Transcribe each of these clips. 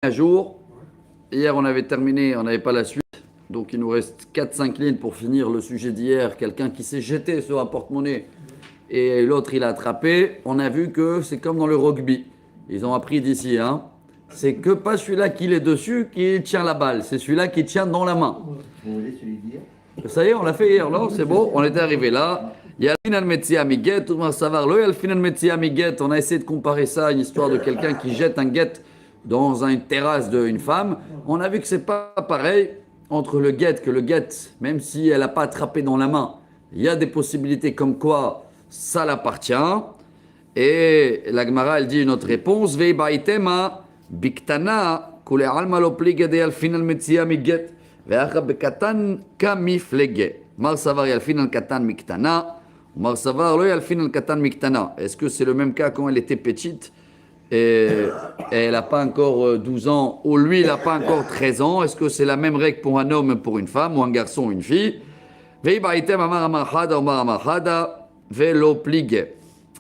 À jour. Hier, on avait terminé, on n'avait pas la suite. Donc, il nous reste 4-5 lignes pour finir le sujet d'hier. Quelqu'un qui s'est jeté sur un porte-monnaie et l'autre, il a attrapé. On a vu que c'est comme dans le rugby. Ils ont appris d'ici, hein. C'est que pas celui-là qui est dessus qui tient la balle. C'est celui-là qui tient dans la main. Ça y est, on l'a fait hier, non? C'est bon, on était arrivé là. Il y a le Metzi Amiget, tout le monde savoir. Il y a le Metzi Amiget. On a essayé de comparer ça à une histoire de quelqu'un qui jette un guet dans une terrasse d'une femme. On a vu que c'est pas pareil entre le guet, que le guet, même si elle n'a pas attrapé dans la main, il y a des possibilités comme quoi ça l'appartient. Et la Gemara, elle dit une autre réponse. Vei baitema biktana kule alma lo pligede al final Metzi Amiget. ואחר בקטן כמפלגה. מר סבר ילפין על קטן מקטנה, ומר סבר לא ילפין על קטן מקטנה. Est-ce que c'est le même cas quand elle était petite et elle n'a pas encore 12 ans, ou lui il n'a pas encore 13 ans? Est-ce que c'est la même règle pour un homme, pour une femme, ou un garçon, ou une fille?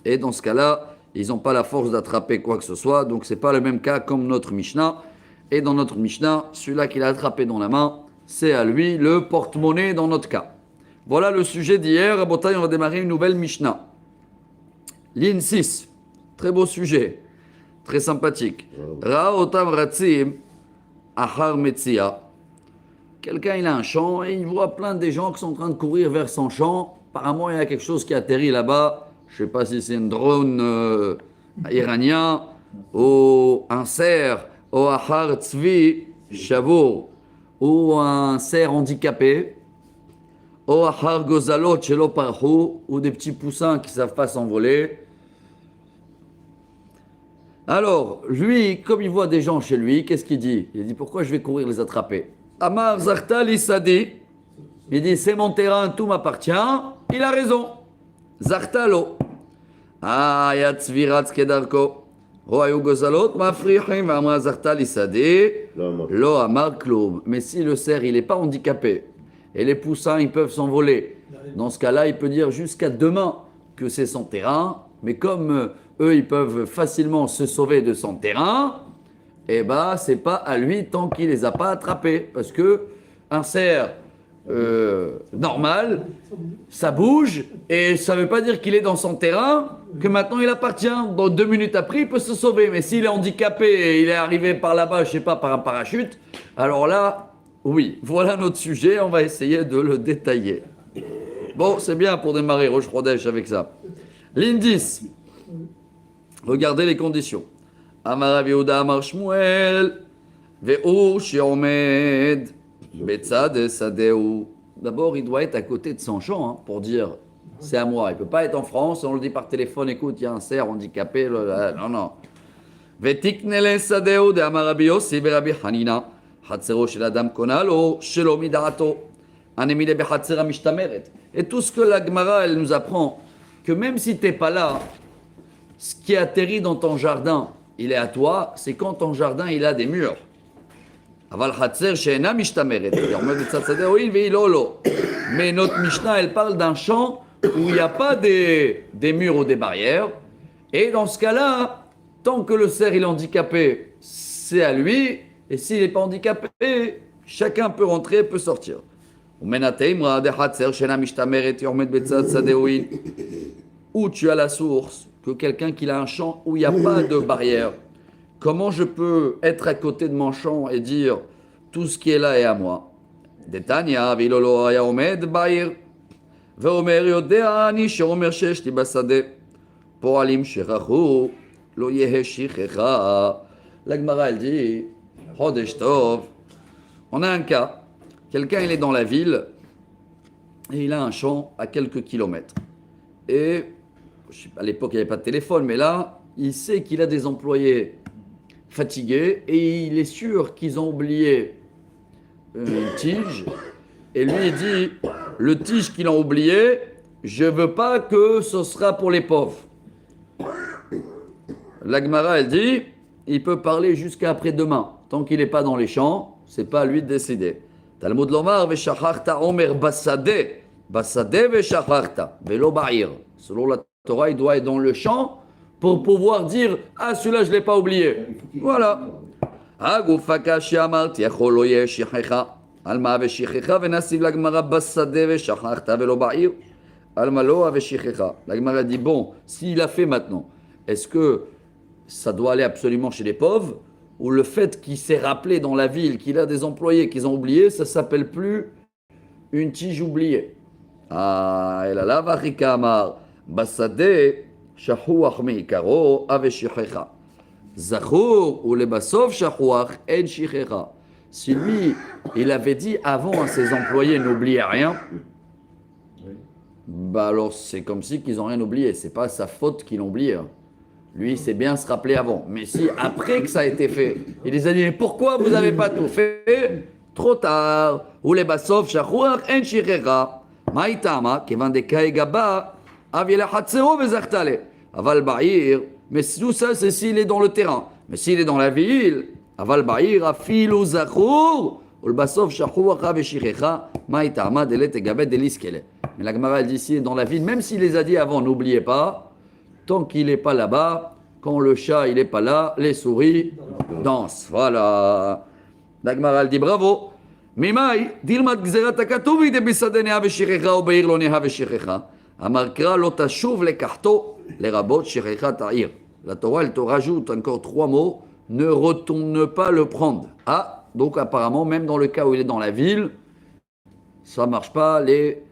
Et dans ce cas-là, ils n'ont pas la force d'attraper quoi que ce soit, donc c'est pas le même cas comme notre Mishnah. Et dans notre Mishnah, celui-là qu'il a attrapé dans la main, c'est à lui le porte-monnaie dans notre cas. Voilà le sujet d'hier. À Botaï, on va démarrer une nouvelle Mishnah. Ligne 6. Très beau sujet. Très sympathique. Ra'otam ratzim achar metzia. Quelqu'un, il a un champ et il voit plein de gens qui sont en train de courir vers son champ. Apparemment, il y a quelque chose qui atterrit là-bas. Je ne sais pas si c'est un drone iranien ou un cerf. Ou achar tzvi shavour, ou un cerf handicapé, ou achar gozalot shelo parhu, ou des petits poussins qui ne savent pas s'envoler. Alors, lui, comme il voit des gens chez lui, qu'est-ce qu'il dit? Il dit, pourquoi je vais courir les attraper? Amar zarta l'isadi, il dit, c'est mon terrain, tout m'appartient. Il a raison. Zarta lo. Ah, yat tzvi ratz kedarko. Mais si le cerf il n'est pas handicapé et les poussins ils peuvent s'envoler, dans ce cas-là il peut dire jusqu'à demain que c'est son terrain, mais comme eux ils peuvent facilement se sauver de son terrain, eh ben c'est pas à lui tant qu'il les a pas attrapés, parce que un cerf normal, ça bouge et ça veut pas dire qu'il est dans son terrain que maintenant il appartient. Dans 2 minutes après, il peut se sauver. Mais s'il est handicapé et il est arrivé par là-bas, je sais pas, par un parachute, alors là, oui, voilà notre sujet. On va essayer de le détailler. Bon, c'est bien pour démarrer Rosh Chodesh avec ça. Ligne 10. Regardez les conditions. Amar Yehuda Amar Shmuel Ve'u Sheomed. D'abord, il doit être à côté de son champ, hein, pour dire c'est à moi. Il ne peut pas être en France, on le dit par téléphone, écoute, il y a un cerf handicapé. Non, non. Et tout ce que la Gemara elle nous apprend, que même si tu n'es pas là, ce qui atterrit dans ton jardin, il est à toi, c'est quand ton jardin il a des murs. Mais notre Mishnah, elle parle d'un champ où il n'y a pas des murs ou des barrières. Et dans ce cas-là, tant que le cerf il est handicapé, c'est à lui. Et s'il n'est pas handicapé, chacun peut rentrer, peut sortir. Où tu as la source, que quelqu'un qui a un champ où il n'y a pas de barrière. Comment je peux être à côté de mon champ et dire tout ce qui est là est à moi? Detania, vilolo aya omed bair, veomer yodea ani sheomer sheshti basade, poalim sherachu, lo yehe shichecha. La Gemara elle dit, Chodesh Tov. On a un cas, quelqu'un il est dans la ville et il a un champ à quelques kilomètres. Et à l'époque il n'y avait pas de téléphone, mais là il sait qu'il a des employés fatigué et il est sûr qu'ils ont oublié une tige et lui il dit le tige qu'ils ont oublié, je veux pas que ce sera pour les pauvres. La Gemara elle dit il peut parler jusqu'à après-demain tant qu'il n'est pas dans les champs, c'est pas à lui de décider. Talmud lomar veshacharta omer basade veshacharta velo ba'ir. Selon la Torah il doit être dans le champ pour pouvoir dire ah celui-là je l'ai pas oublié. Voilà. הגופה שאמרתי, יכול לא יהיה שכחה. על מה ושכחה ונסיב לגמרא בשדה ושכחת ולא בעיר. על מה לא ושכחה. La Gemara dit, bon, s'il a fait maintenant, est-ce que ça doit aller absolument chez les pauvres ou le fait qu'il s'est rappelé dans la ville qu'il a des employés qu'ils ont oubliés, ça s'appelle plus une tige oubliée. Ah, et là, varika amar, basade, shahouach meikaro, ave shichecha. Zachour ou le basov shahouach en shichecha. Si lui, il avait dit avant à ses employés n'oubliez rien, bah alors c'est comme si qu'ils n'ont rien oublié. C'est pas sa faute qu'ils l'ont oublié. Lui, c'est bien se rappeler avant. Mais si après que ça a été fait, il les a dit, mais pourquoi vous n'avez pas tout fait? Trop tard. Ou les basov shahouach en shichecha. Maïtama, Kevan de Kaegaba, Aviela Hatsero Vezartale. Aval Bahir, mais tout ça, c'est s'il est dans le terrain. Mais s'il est dans la ville, Aval Bahir, Afilo Zachour, Ulbasov Shahou, Raveshirecha, Maïtama, Delet et Gabet, Deliskele. Mais la Gemara dit s'il est dans la ville, même s'il les a dit avant, n'oubliez pas, tant qu'il n'est pas là-bas, quand le chat il n'est pas là, les souris dansent. Voilà. La Gemara dit bravo. ממאי, דילמת גזירת הכתוב ידי בשדה נאה ושכחה ובעיר לא נאה ושכחה. אמר קרא לא תשוב לקחתו לרבות שכחת העיר. La Torah, elle te rajoute encore 3 mots, ne retourne pas le prendre. Ah, donc apparemment, même dans le cas où il est dans la ville, ça ne marche pas, les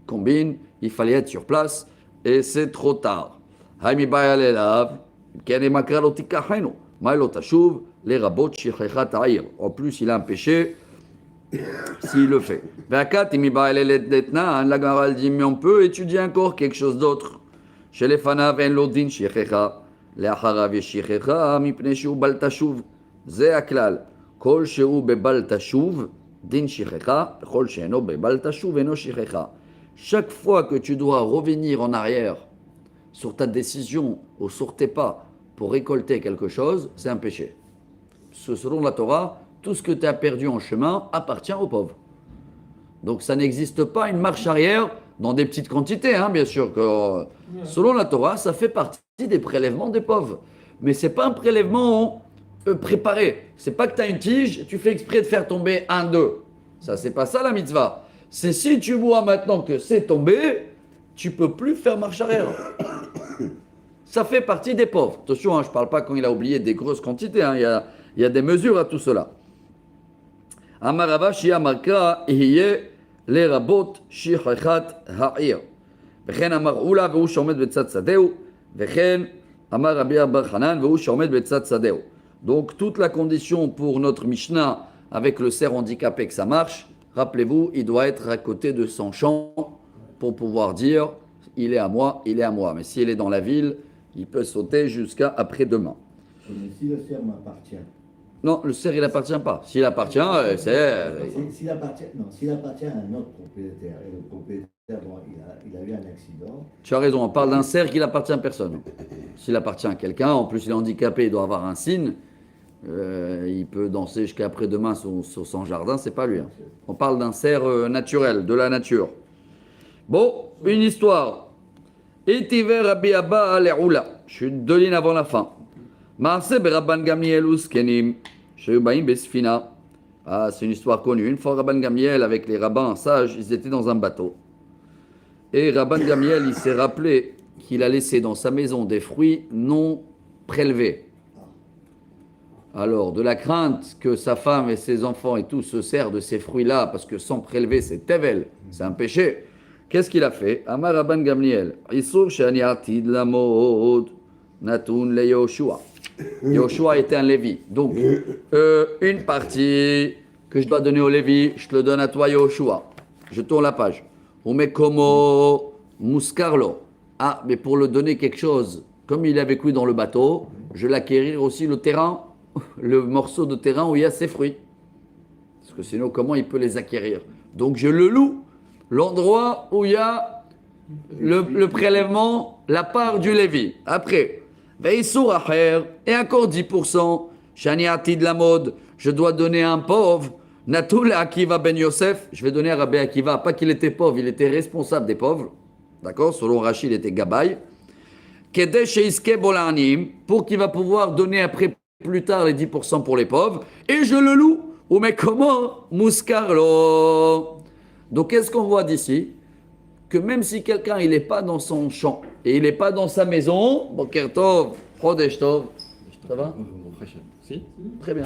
combines, il fallait être sur place, et c'est trop tard. Haïmi bayal elav, kene makra lo tikachenu, maï lo tashuv, les rabot shechechat ha'ir. En plus, il a un péché, s'il le fait. La Gemara dit, mais on peut étudier encore quelque chose d'autre. Chez les fanav en lodin shichecha, le'acharav yeshichecha, mipne shehu bal tashuv. Ze aklal. Kol shehu bebal tashuv, din shichecha, kol she'eno bebal tashuv, eno shichecha. Chaque fois que tu dois revenir en arrière sur ta décision ou sur tes pas pour récolter quelque chose, c'est un péché. Selon la Torah, tout ce que tu as perdu en chemin appartient aux pauvres. Donc ça n'existe pas une marche arrière dans des petites quantités, hein, bien sûr. Que, selon la Torah, ça fait partie des prélèvements des pauvres. Mais ce n'est pas un prélèvement préparé. Ce n'est pas que tu as une tige, tu fais exprès de faire tomber 1, 2. Ça, c'est pas ça la mitzvah. C'est si tu vois maintenant que c'est tombé, tu ne peux plus faire marche arrière. Ça fait partie des pauvres. Attention, hein, je ne parle pas quand il a oublié des grosses quantités. Hein, il y a des mesures à tout cela. אמר רבא שהיא המרקה יהיה לרבות שכחת העיר. וכן אמר אולה והוא שעומד בצד שדהו, וכן אמר רבי בר חנן והוא שעומד בצד שדהו. Donc toute la condition pour notre Mishnah avec le cerf handicapé que ça marche, rappelez-vous, il doit être à côté de son champ pour pouvoir dire il est à moi, il est à moi. Mais s'il est dans la ville, il peut sauter jusqu'à après-demain. Mais si le cerf m'appartient. Non, le cerf, il n'appartient pas. S'il appartient, c'est... S'il appartient à un autre propriétaire, et le propriétaire, bon, il a eu un accident... Tu as raison, on parle d'un cerf qui n'appartient à personne. S'il appartient à quelqu'un, en plus il est handicapé, il doit avoir un signe, il peut danser jusqu'à après-demain sur son jardin, c'est pas lui. Hein. On parle d'un cerf naturel, de la nature. Bon, une histoire. Etiver Rabbi Abba le'ula. Je suis 2 lignes avant la fin. Maaseh berabban Gamliel uskenim, shehu baim besfina. Ah, c'est une histoire connue. Une fois, Rabban Gamliel, avec les rabbins sages, ils étaient dans un bateau. Et Rabban Gamliel, il s'est rappelé qu'il a laissé dans sa maison des fruits non prélevés. Alors, de la crainte que sa femme et ses enfants et tout se servent de ces fruits-là, parce que sans prélever, c'est tevel, c'est un péché. Qu'est-ce qu'il a fait? Amar Rabban Gamliel, Isur she'ani atid lamod natun le Yoshua. Yoshua était un Lévi. Donc, une partie que je dois donner au Lévi, je te le donne à toi, Yoshua. Je tourne la page. Umekomo muskarlo. Ah, mais pour le donner quelque chose, comme il est avec lui dans le bateau, je vais l'acquérir aussi le terrain, le morceau de terrain où il y a ses fruits. Parce que sinon, comment il peut les acquérir? Donc, je le loue, l'endroit où il y a le prélèvement, la part du Lévi. Après, et encore 10%, Shani Atid la mode, je dois donner à un pauvre, Natul Akiva ben Yosef, je vais donner à Rabbi Akiva, pas qu'il était pauvre, il était responsable des pauvres, d'accord, selon Rachid, il était Gabaï, Kedesh Iske Bolanim, pour qu'il va pouvoir donner après plus tard les 10% pour les pauvres et je le loue. Ou mais comment? Mouscarlo. Donc qu'est-ce qu'on voit d'ici? Que même si quelqu'un il n'est pas dans son champ et il n'est pas dans sa maison, Boker Tov, Chodesh Tov, ça va? Si. Très bien.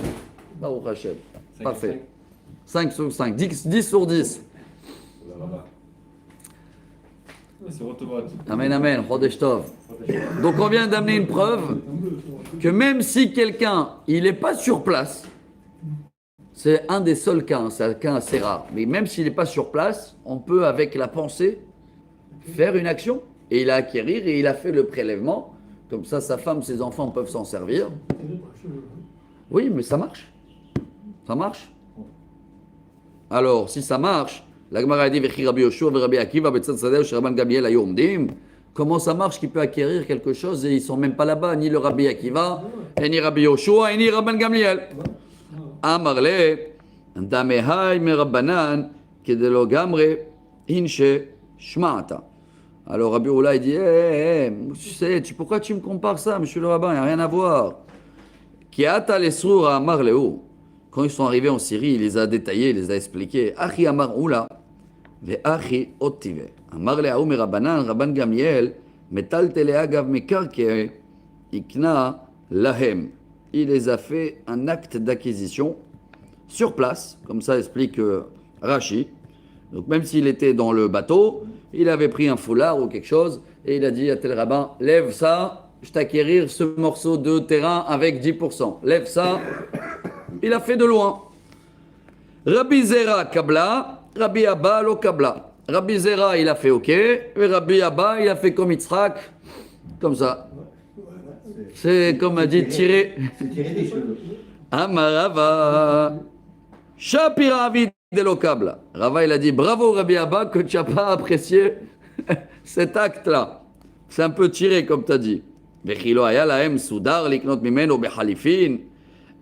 Baruch Hashem. Parfait. 5 sur 5, 10 sur 10. C'est Rotobat. Amen, amen, Chodesh Tov. Donc on vient d'amener une preuve que même si quelqu'un il n'est pas sur place, c'est un des seuls cas, c'est un cas assez rare, mais même s'il n'est pas sur place, on peut avec la pensée faire une action et il a acquérir et il a fait le prélèvement. Comme ça, sa femme, ses enfants peuvent s'en servir. Oui, mais ça marche. Ça marche. Alors, si ça marche, la Gemara dit Vechi Rabbi Yoshua Rabbi Akiva Betzad Sadeh Rabban Gamliel Ayomdim. Comment ça marche qu'il peut acquérir quelque chose et ils sont même pas là-bas, ni le Rabbi Akiva, et ni Rabbi Yoshua, et ni Rabban Gamliel. Amarle Damehai Merabanan Kedelo Gamre Inche Shmata. Alors Rabbi Oula il dit tu sais, pourquoi tu me compares ça, monsieur le rabbin, il n'y a rien à voir. Kiata Lesrur Amar Leu. Quand ils sont arrivés en Syrie, il les a détaillés, il les a expliqués. Achi Amar Oula, ve Achi Otive. Amar Leaou Merabanan, Rabban Gamliel, Metal Teleagav Mekarke, Ikna Lahem. Il les a fait un acte d'acquisition sur place, comme ça explique Rashi. Donc même s'il était dans le bateau, il avait pris un foulard ou quelque chose, et il a dit à tel rabbin, lève ça, je t'acquérir ce morceau de terrain avec 10%. Lève ça. Il a fait de loin. Rabbi Zera Kabla, Rabbi Abba lo Kabla. Rabbi Zera, il a fait OK, et Rabbi Abba, il a fait comme Yitzhak, comme ça. C'est comme a dit tirer. C'est tirer des cheveux. Amarava. Shapira Avid de lo Kabla. Rava, il a dit bravo Rabbi Abba que tu n'as pas apprécié cet acte-là. C'est un peu tiré, comme tu as dit. Vechilo aya lahem sudar liknot mimeno bechalifin.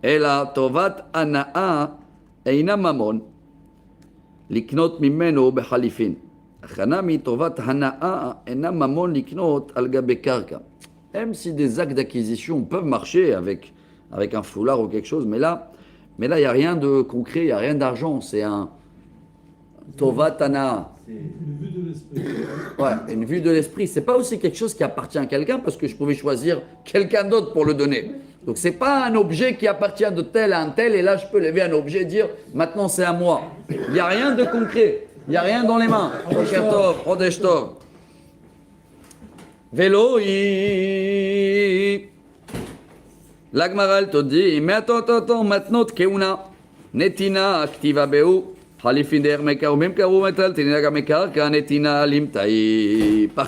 Ela tovat anaa eina mamon liknot mimeno bechalifin. Chanami tovat hanaa eina mamon liknot al gabe karka. Même si des actes d'acquisition peuvent marcher avec un foulard ou quelque chose, mais là, il n'y a rien de concret, il n'y a rien d'argent. C'est un tovat hanaa. Une vue de l'esprit. Ouais, une vue de l'esprit. C'est pas aussi quelque chose qui appartient à quelqu'un parce que je pouvais choisir quelqu'un d'autre pour le donner. Donc c'est pas un objet qui appartient de tel à un tel et là je peux lever un objet et dire maintenant c'est à moi. Il n'y a rien de concret. Il n'y a rien dans les mains. Boker Tov, Chodesh Tov. Vélo, la Gemara elle te dit, mais attends, maintenant Keuna, Netina, Aktiva Beu. Par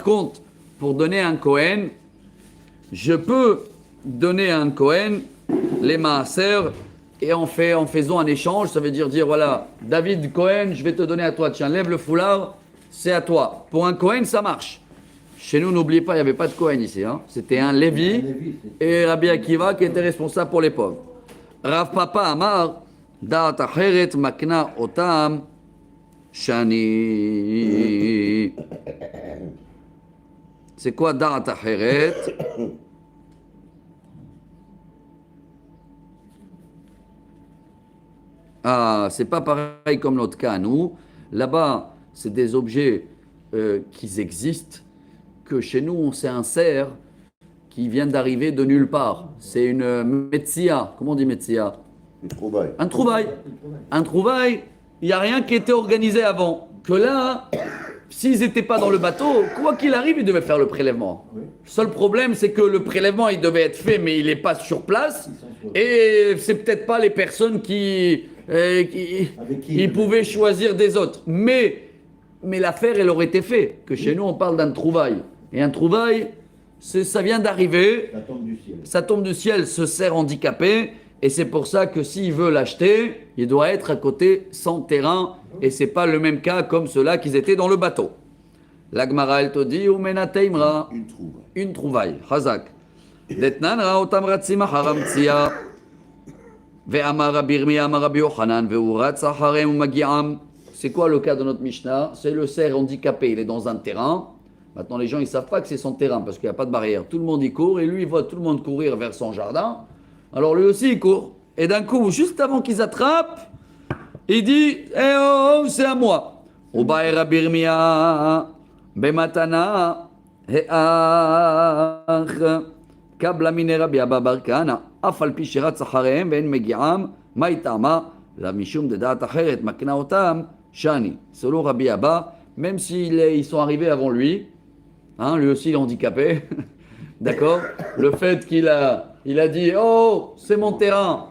contre, pour donner un Kohen, je peux donner un Kohen les maaser et en faisant un échange, ça veut dire voilà, David Kohen, je vais te donner à toi, tiens, lève le foulard, c'est à toi. Pour un Kohen, ça marche. Chez nous, n'oubliez pas, il n'y avait pas de Kohen ici. Hein. C'était un Lévi et Rabbi Akiva qui était responsable pour les pauvres. Rav Papa Amar, Da'at acheret makna otam shani. C'est quoi Da'at acheret? Ah, c'est pas pareil comme notre cas à nous. Là-bas, c'est des objets qui existent, que chez nous, on s'insère, qui vient d'arriver de nulle part. C'est une metzia. Comment on dit metzia? Un trouvaille. Un trouvaille, il n'y a rien qui était organisé avant. Que là, s'ils n'étaient pas dans le bateau, quoi qu'il arrive, ils devaient faire le prélèvement. Le seul problème, c'est que le prélèvement, il devait être fait, mais il n'est pas sur place. Et c'est peut-être pas les personnes qui pouvaient choisir des autres. Mais l'affaire, elle aurait été faite. Que chez nous, on parle d'un trouvaille. Et un trouvaille, ça vient d'arriver. Ça tombe du ciel. Ça tombe du ciel, se sert handicapé. Et c'est pour ça que s'il veut l'acheter, il doit être à côté sans terrain. Et ce n'est pas le même cas comme ceux-là qu'ils étaient dans le bateau. L'Agmara, elle te dit, Umenateimra, une trouvaille. Chazak. Detnanra otam ratzim acharam tzia. Ve'amar Rabbi Yirmiyah amar Rabbi Yochanan ve'uratz acharem umagi'am. C'est quoi le cas de notre Mishnah? C'est le cerf handicapé, il est dans un terrain. Maintenant, les gens, ils ne savent pas que c'est son terrain parce qu'il n'y a pas de barrière. Tout le monde y court et lui, il voit tout le monde courir vers son jardin. Alors lui aussi, il court. Et d'un coup, juste avant qu'ils attrapent, il dit, eh oh, c'est à moi. Ubaï Rabbi Irmia, Bematana, He'ach, Kabla mine Rabbi Abba bar Kahana, Afal pi shiratz acharehem, ve'en megi'am, ma itama, la mishum de da'at acheret, makna otam, shani. Selon Rabbi Abba, même s'ils sont arrivés avant lui, hein, lui aussi il est handicapé, d'accord? Le fait qu'il a dit, oh, c'est mon terrain,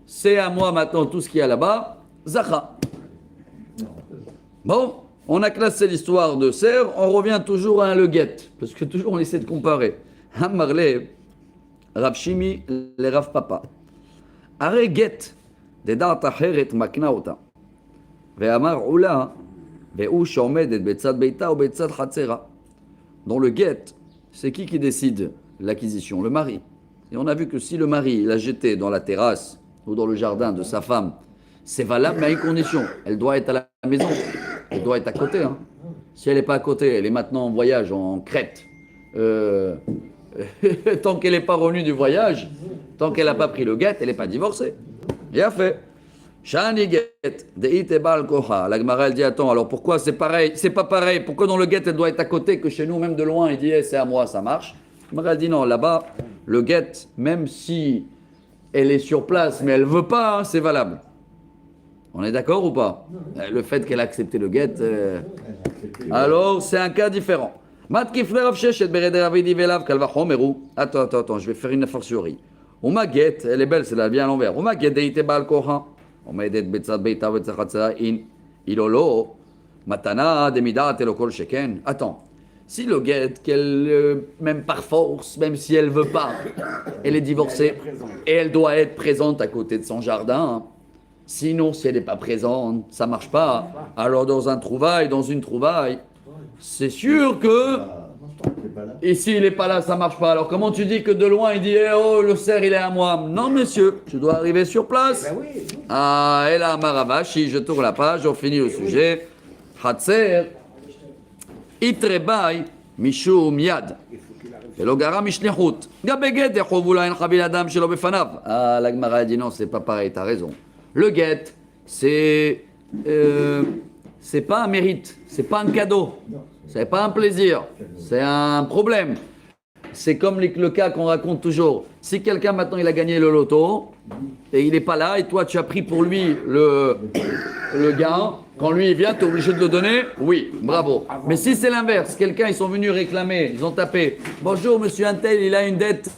c'est à moi maintenant tout ce qu'il y a là-bas, Zacha. Bon, on a classé l'histoire de Serre, on revient toujours à un leguet, parce que toujours on essaie de comparer. Hamarle, Rav Shimi, le Rav Papa. Are get, de da'at acheret makna ota. Ve'amar ula, ve'u shomedet betzad beita ou betzad chatzera. Dans le get, c'est qui décide l'acquisition? Le mari. Et on a vu que si le mari l'a jeté dans la terrasse ou dans le jardin de sa femme, c'est valable, mais à une condition. Elle doit être à la maison. Elle doit être à côté. Hein. Si elle n'est pas à côté, elle est maintenant en voyage en Crète. Tant qu'elle n'est pas revenue du voyage, tant qu'elle n'a pas pris le guet, elle n'est pas divorcée. Il a fait. Shani get, deite bal koha. La Gemara elle dit attends, alors pourquoi c'est pareil? C'est pas pareil. Pourquoi dans le guet elle doit être à côté que chez nous, même de loin, il dit hey, c'est à moi, ça marche. La Gemara elle dit non, là-bas, le guet, même si elle est sur place, mais elle veut pas, hein, c'est valable. On est d'accord ou pas? Le fait qu'elle a accepté le guet, alors c'est un cas différent. Attends, je vais faire une fortiori. Oma get, elle est belle, c'est la bien à l'envers. Oma get deite bal koha. Oma edet betzad beita betzad chatzera in ilolo matana demidat elokol sheken. Attends, si le guet, qu'elle, même par force, même si elle veut pas, elle est divorcée et elle doit être présente à côté de son jardin. Hein. Sinon, si elle n'est pas présente, ça marche pas. Alors dans une trouvaille, c'est sûr que et s'il n'est pas là, ça marche pas. Alors comment tu dis que de loin il dit eh oh le cerf il est à moi? Non monsieur, tu dois arriver sur place. Ah et là Maravashi, je tourne la page, on finit le sujet. Hatzer itrebai mishum yad. ולא גרם משליחות. גם בגט יחוב אולי אין חביל אדם שלא בפניו. la Gemara dit non, c'est pas pareil, t'as raison. Le guet, c'est pas un mérite, c'est pas un cadeau, c'est pas un plaisir, c'est un problème. C'est comme le cas qu'on raconte toujours. Si quelqu'un maintenant il a gagné le loto et il n'est pas là et toi tu as pris pour lui le gain, quand lui il vient, tu es obligé de le donner? Oui, bravo. Mais si c'est l'inverse, quelqu'un ils sont venus réclamer, ils ont tapé. Bonjour monsieur Untel, il a une dette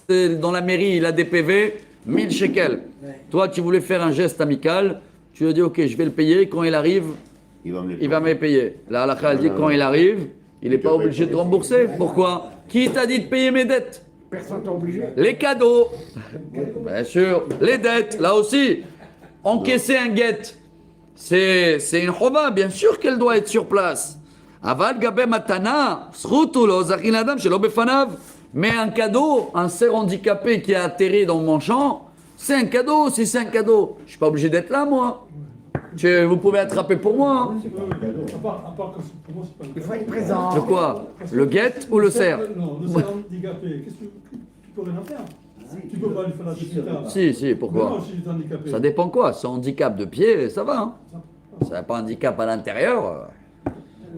dans la mairie, il a des PV. 1000 shekels. Toi, tu voulais faire un geste amical, tu lui as dit, ok, je vais le payer, quand il arrive, il va me les payer. La halakha, elle dit, quand il arrive, il n'est pas obligé de rembourser. Pourquoi? Qui t'a dit de payer mes dettes? Personne t'a obligé. Les cadeaux, bien sûr. Les dettes, là aussi. Encaisser un guet, c'est une choba, bien sûr qu'elle doit être sur place. Aval gabe matana, srutulo, zachin adam, shelo befanav. Mais un cadeau, un cerf handicapé qui a atterri dans mon champ, c'est un cadeau. Si c'est un cadeau, je ne suis pas obligé d'être là, moi. Vous pouvez attraper pour moi. Hein. Il faut être présent. De quoi? Le guet ou le cerf? Non, le cerf handicapé, qu'est-ce que tu peux rien en faire? Tu peux pas lui faire la visite. Si, pourquoi? Non, s'il est handicapé. Ça dépend quoi. C'est handicap de pied, ça va. Hein. Ça n'a pas handicap à l'intérieur.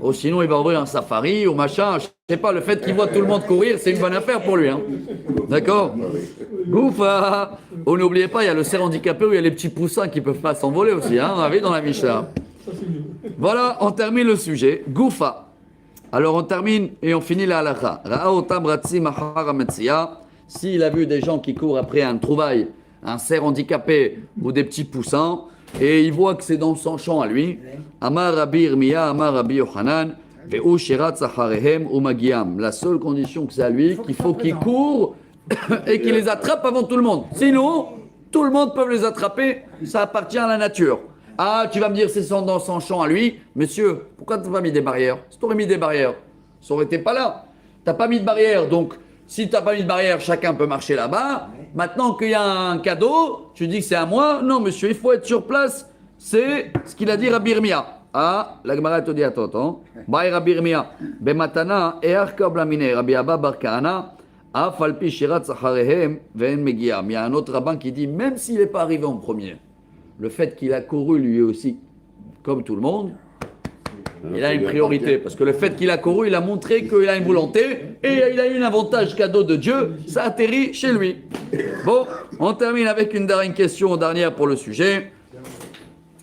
Ou sinon, il va ouvrir un safari ou machin. Je sais pas, le fait qu'il voit tout le monde courir, c'est une bonne affaire pour lui. Hein. D'accord? Goufa. Oh, n'oubliez pas, il y a le cerf handicapé où il y a les petits poussins qui peuvent pas s'envoler aussi. Hein. On a vu dans la Mishnah. Voilà, on termine le sujet. Goufa. Alors, on termine et on finit la halakha. Ra'otam ratzi mahara metzia. S'il a vu des gens qui courent après un trouvaille, un cerf handicapé ou des petits poussins, et il voit que c'est dans son champ à lui. Amar Rabbi Irmia, Amar Rabbi Yochanan, ve'u shiratz acharehem umagiam. La seule condition que c'est à lui, qu'il faut qu'il court et qu'il les attrape avant tout le monde. Sinon, tout le monde peut les attraper, ça appartient à la nature. Ah, tu vas me dire, c'est dans son champ à lui. Monsieur, pourquoi tu n'as pas mis des barrières? Si tu aurais mis des barrières, ça aurait été pas là. Tu n'as pas mis de barrières, donc si tu n'as pas mis de barrière, chacun peut marcher là-bas. Maintenant qu'il y a un cadeau, tu dis que c'est à moi. Non, monsieur, il faut être sur place. C'est ce qu'il a dit Rabbi Irmia. Ah, la Gemara te dit, attends. Baï Rabbi Irmia. Bematana, e'ar kablamine, Rabbi Abba bar Kahana, Af al pi shirat sacharehem ve'en megia. Mais il y a un autre rabbin qui dit, même s'il n'est pas arrivé en premier, le fait qu'il a couru lui aussi, comme tout le monde, il a une priorité. Parce que le fait qu'il a couru, il a montré qu'il a une volonté et il a eu un avantage cadeau de Dieu. Ça atterrit chez lui. Bon, on termine avec une dernière question, dernière pour le sujet.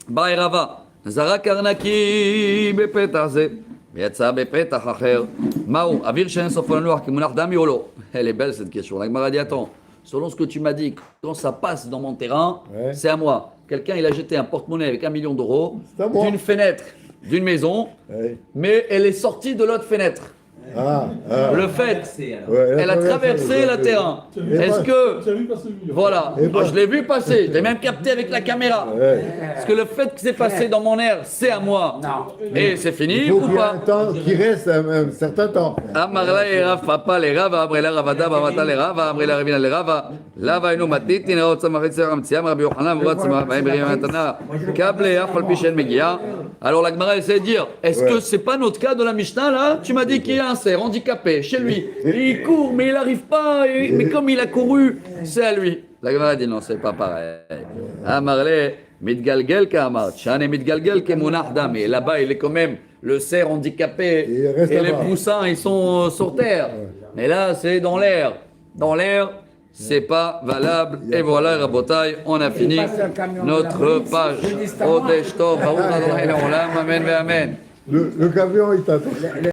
Baïrava. Zara karnaki בפתח זה, ויצא בפתח אחר. מהו? אוויר שאין סוף לנוח כמונח דמי או לא? Elle est belle cette question. La Gemara dit, attends, selon ce que tu m'as dit, quand ça passe dans mon terrain, Ouais. c'est à moi. Quelqu'un, il a jeté un porte-monnaie avec 1 million d'euros C'est à moi. d'une fenêtre d'une maison, Ouais. mais elle est sortie de l'autre fenêtre. Le fait, elle a traversé le terrain. Est-ce que, Tu as vu passer le milieu. voilà, Et moi, je l'ai vu passer, je l'ai même capté avec la caméra. Ouais. Est-ce que le fait que c'est passé dans mon air, c'est à moi? Et c'est fini Il faut ou qu'il y ait pas? un temps qui reste un certain temps. Amarla et Rav Papa les Rava, Abrela Ravada, Bavata les Rava, Abrela Ravina les Rava, Lava inu matiti, Neot Samaritse Ramtsiam, Rabbi Yochanan, Vrat Samaritse, Matana, Kable, Afal Pishen Megia. Alors la Gemara essaie de dire, est-ce que c'est pas notre cas de la Mishnah là? Tu m'as dit qu'il y a un cerf handicapé chez lui, il court mais il n'arrive pas, mais comme il a couru, c'est à lui. La Gemara dit non, c'est pas pareil. Amarle, Midgalgel Kamar, Shane Midgalgel Kemunah Dami. Là-bas, il est quand même le cerf handicapé Il reste et les là-bas. poussins, ils sont sur terre. Mais là, c'est dans l'air. Dans l'air, c'est pas valable. Et voilà, Rabotai, on a fini notre page. Odesh Tov, Baruch Adonai Leolam, Amen, Amen. Le camion, il t'attend.